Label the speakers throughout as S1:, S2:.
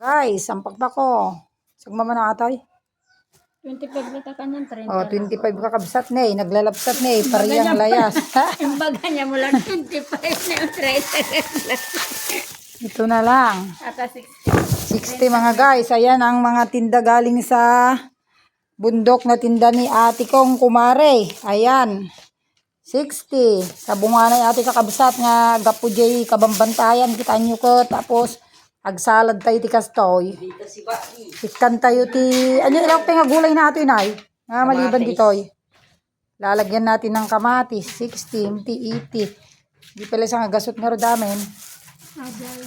S1: Ay, sampak pa ko. Sagma man na atoy.
S2: 25 na ka kanyan, 30
S1: Oh, 25 kakabsat na eh. Naglalapsat na eh. Pariyang
S2: Maganda.
S1: layas.
S2: Yung baga niya mula 25 na yung 30.
S1: Ito na lang.
S2: Ata 60.
S1: 60 mga guys. Ayan ang mga tinda galing sa bundok na tinda ni ate kong kumare. Ayan. 60. Sa bunga na ate kakabsat nga gapo jay kabambantayan. Kita nyo ko. Tapos agsalad tayo ti kastoy. Ikan tayo ti... Ano ilang nga gulay na ato inay? Nga maliban ditoy. Lalagyan natin ng kamatis. 60, ti 80. Di pala isang gasot nga rodamen.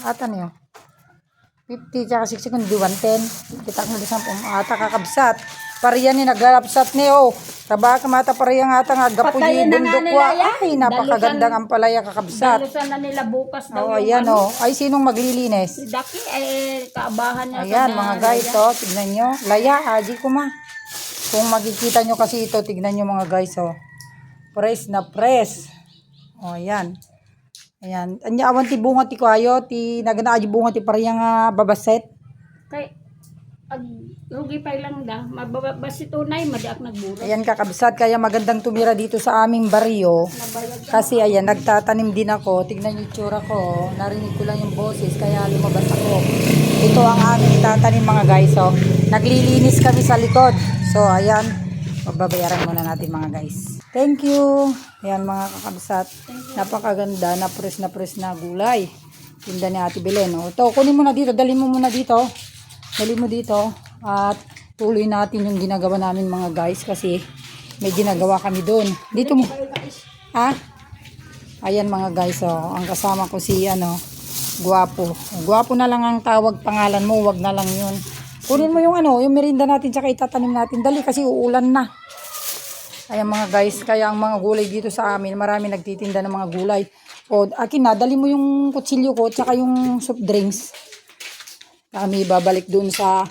S1: Ata niyo. 50 tsaka 60 kundi 110. Kita ko na isang ata kakabsat. Pariyan ni naglalapsat ni oh. Taba kamata pariyang ata nga gapuji bundok wa. Ay napakagandang ampalaya kakabsat.
S2: Dalusan na nila bukas daw.
S1: Oh, ayan oh. Ay sinong maglilinis?
S2: Si Daki ay kaabahan niya.
S1: Ayan mga guys oh. Tignan nyo. Laya aji ko ma. Kung makikita nyo kasi ito, tignan nyo mga guys oh. Press na press. Oh ayan. Ayan. Anya awan ti bunga ti kwayo. Ti naganaaji bunga ti pariyang babaset.
S2: Kay rugi pa lang da. Mababasi tunay, madaak nagburo.
S1: Ayan kakabsat, kaya magandang tumira dito sa aming baryo. Kasi ayan, nagtatanim din ako. Tignan yung itsura ko. Narinig ko lang yung boses, kaya lumabas ako. Ito ang aming tatanim mga guys. So, naglilinis kami sa likod. So, ayan. Magbabayaran muna natin mga guys. Thank you. Ayan mga kakabsat. Napakaganda na press na gulay. Tinda ni Ate Belen. O, ito, kunin mo na dito. Dali mo muna dito. Dali mo dito at tuloy natin yung ginagawa namin mga guys kasi may ginagawa kami doon. Dito mo. Ha? Ayan mga guys oh, ang kasama ko si Guwapo. Guwapo na lang ang tawag pangalan mo, wag na lang yun. Kunin mo yung yung merinda natin tsaka itatanim natin. Dali kasi uulan na. Ayan mga guys, kaya ang mga gulay dito sa amin, marami nagtitinda ng mga gulay. O akin na, dali mo yung kutsilyo ko tsaka yung soft drinks. Kami babalik dun sa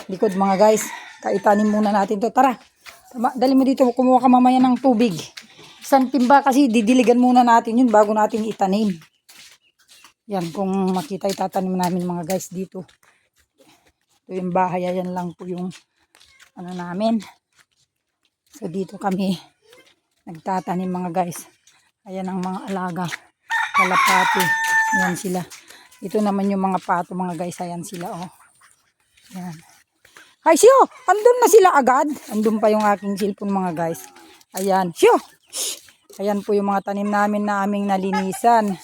S1: likod mga guys. Kaitanim muna natin to. Tara. Dali mo dito. Kumuha ka mamaya ng tubig. Isang timba kasi didiligan muna natin yun bago natin itanim. Yan. Kung makita itatanim namin mga guys dito. Ito yung bahay. Ayan lang po yung namin. So dito kami nagtatanim mga guys. Ayan ang mga alaga. Kalapati. Ayan sila. Ito naman yung mga pato mga guys. Ayan sila oh. Ayan. Ay siyo! Andun na sila agad. Andun pa yung aking cellphone mga guys. Ayan. Siyo! Ayan po yung mga tanim namin na aming nalinisan.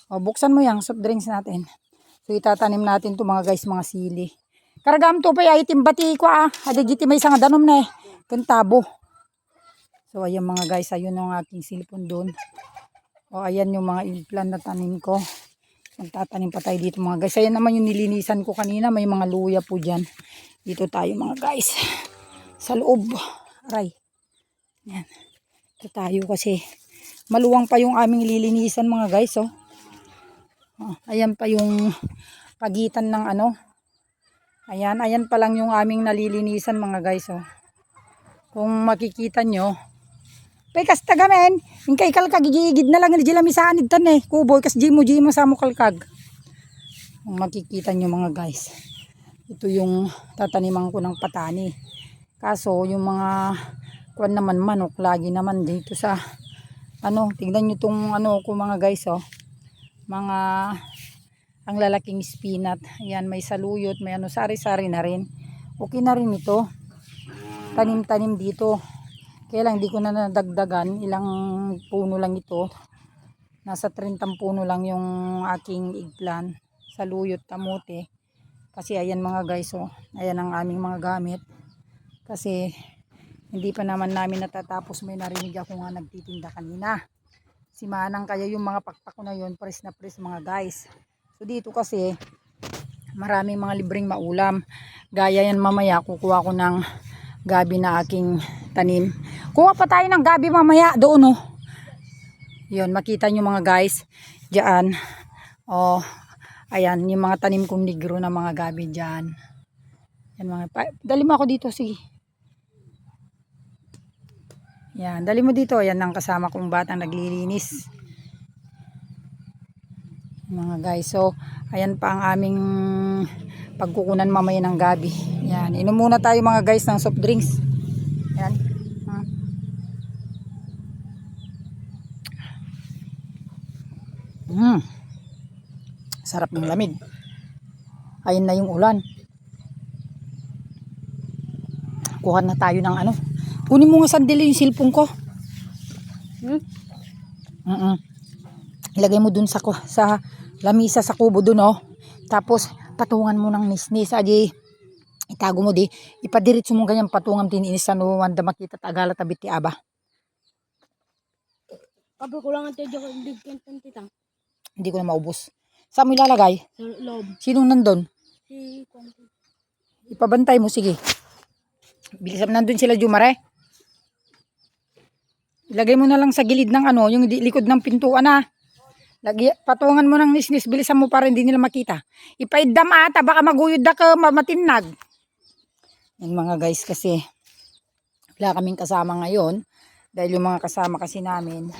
S1: O, buksan mo yung soft drinks natin. So itatanim natin to mga guys, mga sili. Karagam to pa ay timbati ko Adagiti may isang danom na eh. Kantabo. So ayan mga guys. Ayun yung aking cellphone doon. O ayan yung mga implant na tanim ko. Magtatanim pa tayo dito mga guys. Ayan naman yung nilinisan ko kanina. May mga luya po dyan. Dito tayo mga guys. Sa loob. Aray. Ayan. Dito tayo kasi maluwang pa yung aming lilinisan mga guys. Oh. Ayan pa yung pagitan ng Ayan. Ayan pa lang yung aming nalilinisan mga guys. Oh. Kung makikita nyo. Pekas tagamen, yung kay kalkag, gigigid na lang nila misanid tan eh. Kuboy, kas jimo sa mo kalkag. Kung makikita nyo mga guys. Ito yung tataniman ko ng patani. Kaso, yung mga kuwan naman manok, lagi naman dito sa, tignan nyo itong ko mga guys oh. Mga, ang lalaking spinat. Ayan, may saluyot, may sari-sari na rin. Okay na rin ito. Tanim-tanim dito. Kaya lang di ko na nadagdagan, ilang puno lang ito. Nasa 30 puno lang yung aking eggplant, saluyot, kamote. Kasi ayan mga guys, oh, ayan ang aming mga gamit. Kasi hindi pa naman namin natatapos, may narinig ako nga nagtitinda kanina. Si Manang kaya yung mga pakpak ko na yun, press na press mga guys. So dito kasi, maraming mga libreng maulam. Gaya yan mamaya, kukuha ko ng gabi na aking tanim. Kuha pa tayo ng gabi mamaya doon oh. Yun, makita nyo mga guys. Diyan. Oh, ayan, yung mga tanim kong negro na mga gabi dyan. Yan mga, dali mo ako dito, sige. Yan, dali mo dito. Yan ang kasama kong batang naglilinis. Mga guys, so, ayan pa ang aming pagkukunan mamaya ng gabi. Yan, inom muna tayo mga guys ng soft drinks. Yan. Sarap ng lamig. Ayun na yung ulan. Kuha na tayo ng ano. Kunin mo nga sandali yung cellphone ko. Ilagay mo dun sa lamisa sa kubo dun, oh. Tapos patungan mo ng nisnis. Adi itago mo di. Ipadiritso mo ganyan patungan tiniinisan no wanda makita tagala tabit ti aba.
S2: Kapag ko lang ang tedyo ko big content titang.
S1: Hindi ko na maubos. Saan mo ilalagay?
S2: Sa loob.
S1: Sinong nandun?
S2: Si content.
S1: Ipabantay mo, sige. Bilisan nandun sila Jumare. Ilagay mo na lang sa gilid ng ano, yung likod ng pintuan na. Patungan mo ng nisnis, bilisan mo para hindi nila makita. Ipaidam ata, baka maguyod na ka matinag. Yan mga guys, kasi wala kaming kasama ngayon. Dahil yung mga kasama kasi namin,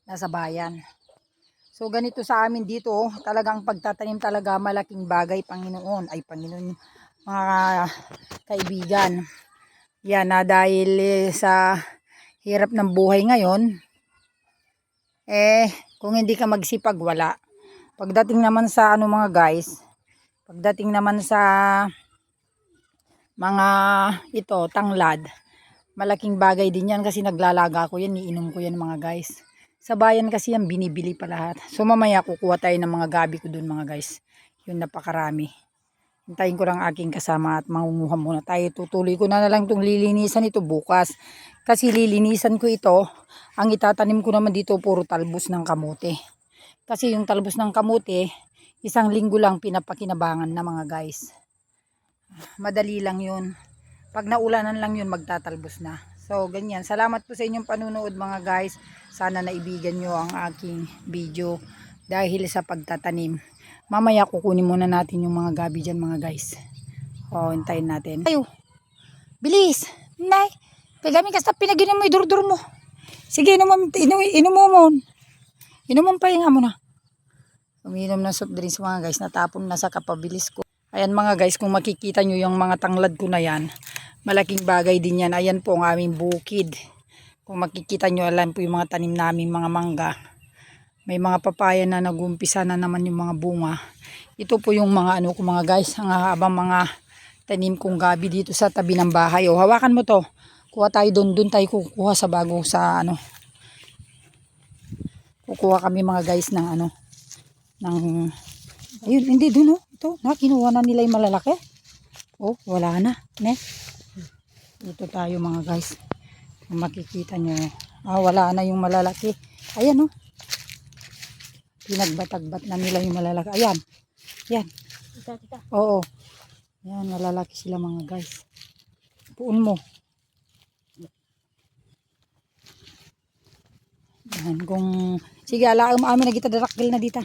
S1: nasa bayan. So ganito sa amin dito, talagang pagtatanim talaga malaking bagay, Panginoon. Ay Panginoon, mga kaibigan. Yan na dahil sa hirap ng buhay ngayon, kung hindi ka magsipag, wala. Pagdating naman sa ano mga guys, pagdating naman sa mga ito, tanglad, malaking bagay din yan kasi naglalaga ko yan, iinom ko yan mga guys. Sa bayan kasi yan, binibili pa lahat. So mamaya kukuha tayo ng mga gabi ko dun mga guys. Yun napakarami. Hintayin ko lang aking kasama at mangunguha muna tayo. Tutuloy ko na lang itong lilinisan ito bukas. Kasi lilinisan ko ito. Ang itatanim ko naman dito puro talbos ng kamote. Kasi yung talbos ng kamote, isang linggo lang pinapakinabangan na mga guys. Madali lang yun. Pag naulanan lang yun, magtatalbos na. So, ganyan. Salamat po sa inyong panunood mga guys. Sana naibigan nyo ang aking video dahil sa pagtatanim. Mamaya kukunin muna natin yung mga gabi dyan mga guys. O, hintayin natin. Ayo, bilis. Nay, pagami ka sa pinaginom mo, idur-dur mo. Sige, inom mo. Inom mo pa nga muna. Uminom ng soft drinks mga guys. Natapon na sa kapabilis ko. Ayan mga guys, kung makikita nyo yung mga tanglad ko na yan, malaking bagay din yan. Ayan po ang aming bukid. Kung makikita nyo, alam po yung mga tanim namin, mga mangga. May mga papaya na nag-umpisa na naman yung mga bunga. Ito po yung mga ano ko mga guys, ang habang mga tanim kong gabi dito sa tabi ng bahay. O, hawakan mo to. Kuha tayo doon tayo kukuha sa bago sa ano. Kukuha kami mga guys ng ano, ng, ayun, hindi doon oh. Ito, kinuha na nila yung malalaki. Oh, wala na. Ne? Dito tayo mga guys. Kung makikita nyo. Wala na yung malalaki. Ayan oh. Pinagbatagbat na nila yung malalaki. Ayan. Yan.
S2: Tita.
S1: Oo. Yan, malalaki sila mga guys. Puun mo. Yan, kung sige, alaam amin na kita darakil na dita.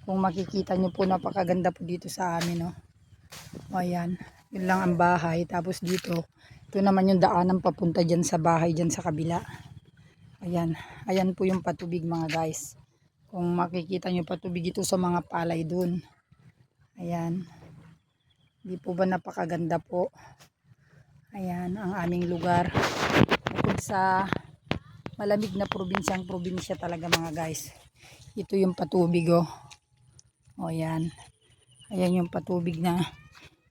S1: Kung makikita nyo po, napakaganda po dito sa amin, oh. O, ayan. Yun lang ang bahay. Tapos dito, ito naman yung daanan papunta dyan sa bahay, dyan sa kabila. Ayan. Ayan po yung patubig mga guys. Kung makikita nyo patubig ito sa mga palay dun. Ayan. Di po ba napakaganda po? Ayan, ang aming lugar. Bukod sa malamig na probinsya talaga mga guys. Ito yung patubig, oh. O yan. Ayan yung patubig na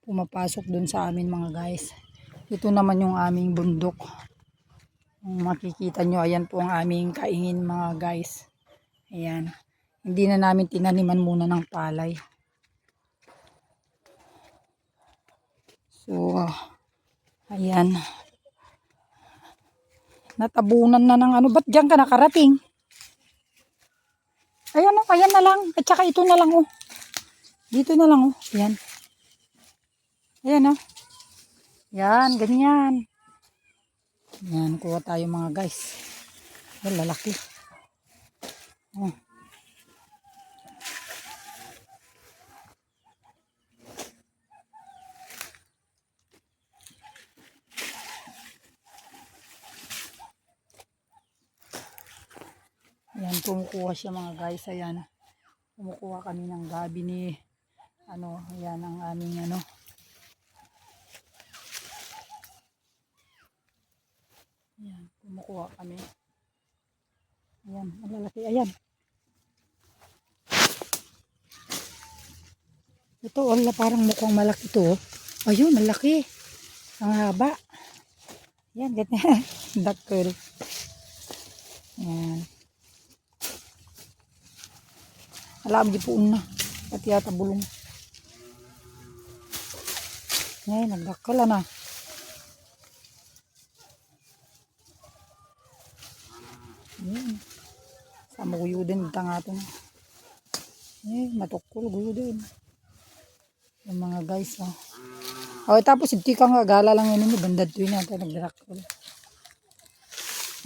S1: pumapasok dun sa amin mga guys. Ito naman yung aming bundok. Kung makikita nyo, ayan po ang aming kaingin mga guys. Ayan. Hindi na namin tinaniman muna ng palay. So, ayan. Natabunan na ng ano. Ba't dyan ka nakarating? Ayan o, ayan na lang. At saka ito na lang o. Dito na lang o. Ayan. Ayan o. Yan, ganyan. Yan, kuha tayo mga guys. Ayan, lalaki. Oh. Ayan, kumukuha siya mga guys. Ayan. Kumukuha kami ng gabi ni Ano, yan ang aming ano. Ayan, kumukuha kami. Ayan, malalaki. Ayan. Ito, wala, parang mukhang malaki to. Ayun, malaki. Ang haba. Ayan, ganyan. Dakil. Ayan. Alam, di po na. Pati yata bulong. Ngayon, nagdakala na. Ayan. Sama guyo din. Ito nga ito na. Ayan, matukol guyo din. Yung mga guys, oh. Oh, tapos hindi ka nga gala lang yun. Bandad to yun natin. Nagdakal.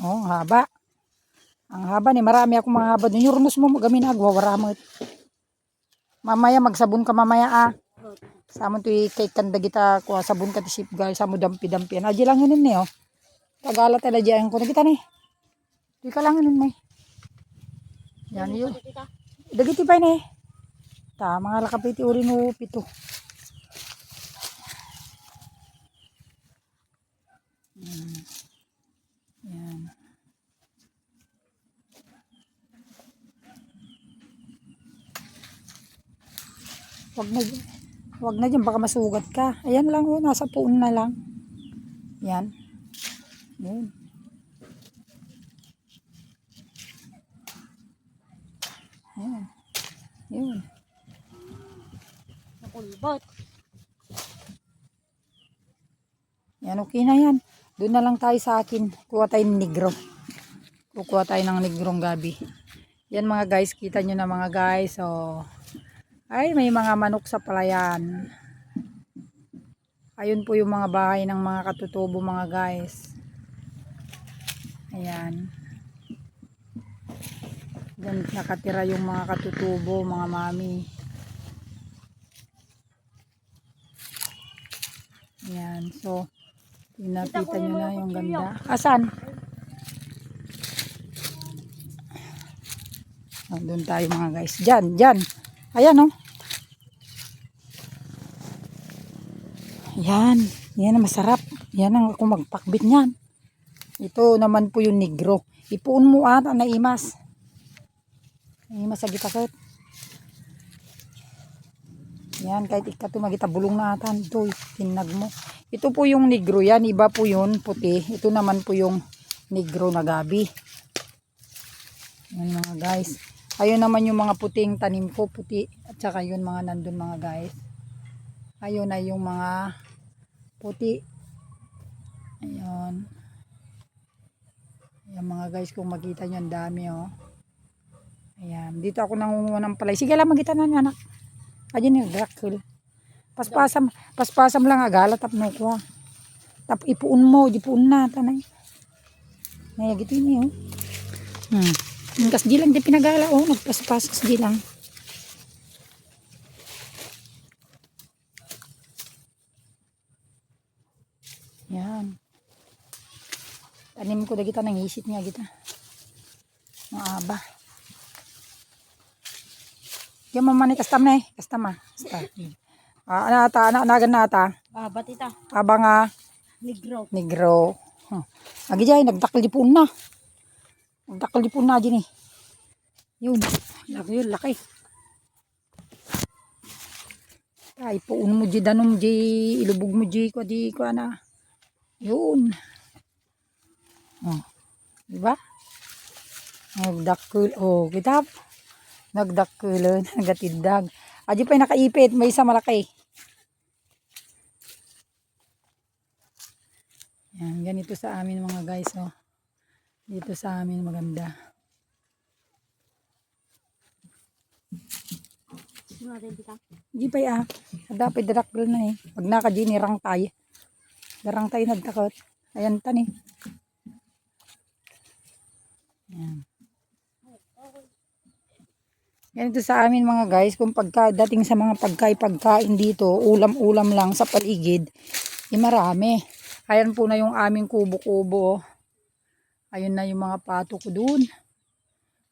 S1: Oh, haba. Ang haba ni. Marami akong mga haba. Yung runos mo magamin agwawaramot. Mamaya magsabon ka mamaya ah. Samon to kay kanda kita kuha sabon ka ti sip guys. Samo dampi-dampi. Aji lang yun ni oh. Tagala tala diyan ko nakita ni. Di ka lang yun may. Yan yun. Dagiti pa ni. Ta mga lakapiti uri no pito. Yan. Wag na dyan, baka masugat ka. Ayan lang, oh, nasa puon na lang. Yan. Yan. Yan. Yun.
S2: Nakulbot.
S1: Yan, okay na yan. Doon na lang tayo sa akin. Kuha tayo ng negro. Kukuha tayo ng negrong gabi. Yan mga guys, kita nyo na mga guys. Oh. Ay, may mga manok sa palayan. Ayun po yung mga bahay ng mga katutubo mga guys. Ayan. Diyan nakatira yung mga katutubo, mga mami. Ayan. So, pinakita nyo na yung ganda. Asan? Oh, doon tayo mga guys. Diyan, diyan. Ayan oh. Yan. Yan ang masarap. Yan ang ako magpakbit niyan. Ito naman po yung negro. Ipuun mo ata na imas. Imas sa gitakot. Yan, kahit ikato magita bulong na ata. Ito, tinag mo. Ito po yung negro yan. Iba po yun, puti. Ito naman po yung negro na gabi. Yan mga guys. Ayun naman yung mga puting tanim ko, puti. At saka yun mga nandun mga guys. Ayun ay yung mga puti. Ayun. Ayan mga guys, kung makita nyo ang dami oh. Ayan. Dito ako nangunguha ng palay. Sige lang, magita na anak. Ayan yung drakul. Paspasam lang agala tapno ko. Tap ipuun mo, ipuun na tanay. Ngaya gitu ini oh. Kas di lang di pinagala oh, nagpaspas kas di lang. Yan. Tanim ko dagita nang isit nga kita. Maaba. Yung mamani kastam na eh. Kastam ah. Ana nagan na ata.
S2: Batita.
S1: Aba nga.
S2: Negro.
S1: Negro. Agi jay nagdakal di pun na. Nagdakal di pun na dyan eh. Yun. Laki yun, laki. Ay, puun mo di danom di ilubog mo di ko na. Yun. Oh. Diba? Nagdakul. Oh, kita. Nagdakulan. Nagatindag. Adi pa nakaipit. May isa malaki. Yan. Ganito sa amin mga guys. Oh. Dito sa amin maganda. Di pa ya. Dapat darakul na eh. Pag nakadini rang tayo. Darang tayo nagtakot. Ayan tani. Yan. Ganito sa amin mga guys, kung dating sa mga pagkain dito, ulam-ulam lang sa paligid, marami. Ayan po na yung aming kubo-kubo. Ayun na yung mga pato ko doon.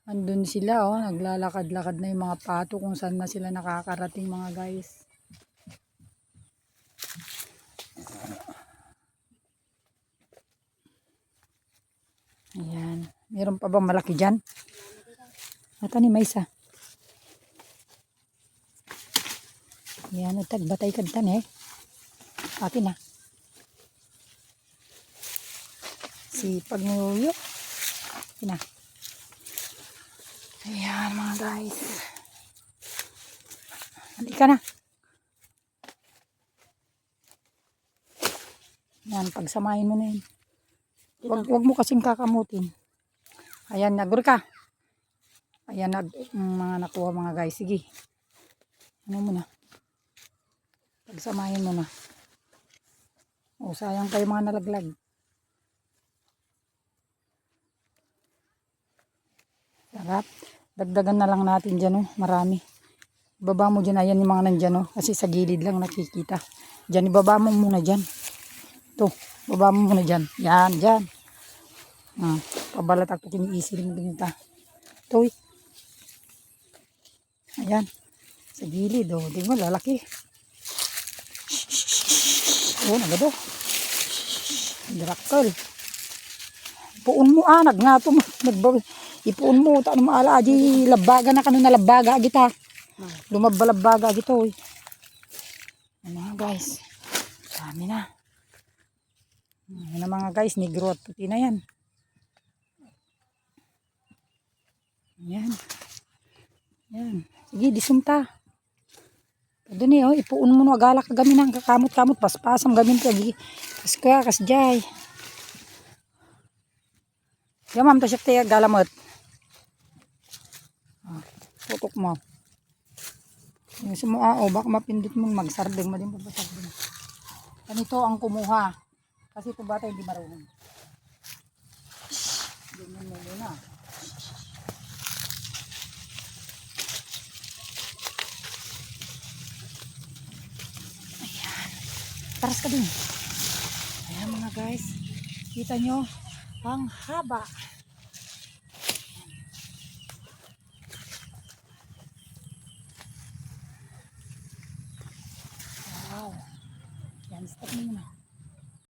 S1: Andun sila, oh, naglalakad-lakad na yung mga pato kung saan na sila nakakarating mga guys. Meron pa bang malaki dyan? Ito ni may isa. Yan, batay kadtan eh. Akin na. Sipag mo yun. Akin na. Ayan mga guys. Halika na. Yan, pagsamahin mo na yun. Wag mo kasing kakamutin. Ayan, nagur ka. Ayan, mga nakuha mga guys. Sige. Ano mo na. Pagsamahin mo na. O, sayang kayo mga nalaglag. Sarap. Dagdagan na lang natin dyan, oh. Marami. Ibaba mo dyan. Ayan yung mga nandyan, oh. Kasi sa gilid lang nakikita. Dyan, ibaba mo muna dyan. Ito. Ibaba mo muna dyan. Yan, dyan. Pabalat ako kiniisir mo din ito. Ito, eh. Ayan. Sa gilid, oh. Di mo, lalaki. Oh, nagado. Drakol. Ipuon mo, nagngato mo. Ipuon mo, taano maala, aji labaga na kanu na labaga, agita. Lumabalabaga, agito, eh. Ano guys. Dami na. Ano mga guys, negro at puti na yan. Yan. Yan. Sige, disumta. Doon eh, oh, ipuon mo no, agala ka gamin ang kakamot-kamot, paspasam gamin ka, kaskaya, kasjay. Yan ma'am, tasyak tayo, galamot. Tutok mo. Yung sumuao, baka mapindot mo, magsardeng, madin papasardeng. Ganito ang kumuha. Kasi ito bata hindi marunong. Ganyan mo muna. Taras ka din. Ayan mga guys. Kita nyo ang haba. Wow. Yan, stop mo muna.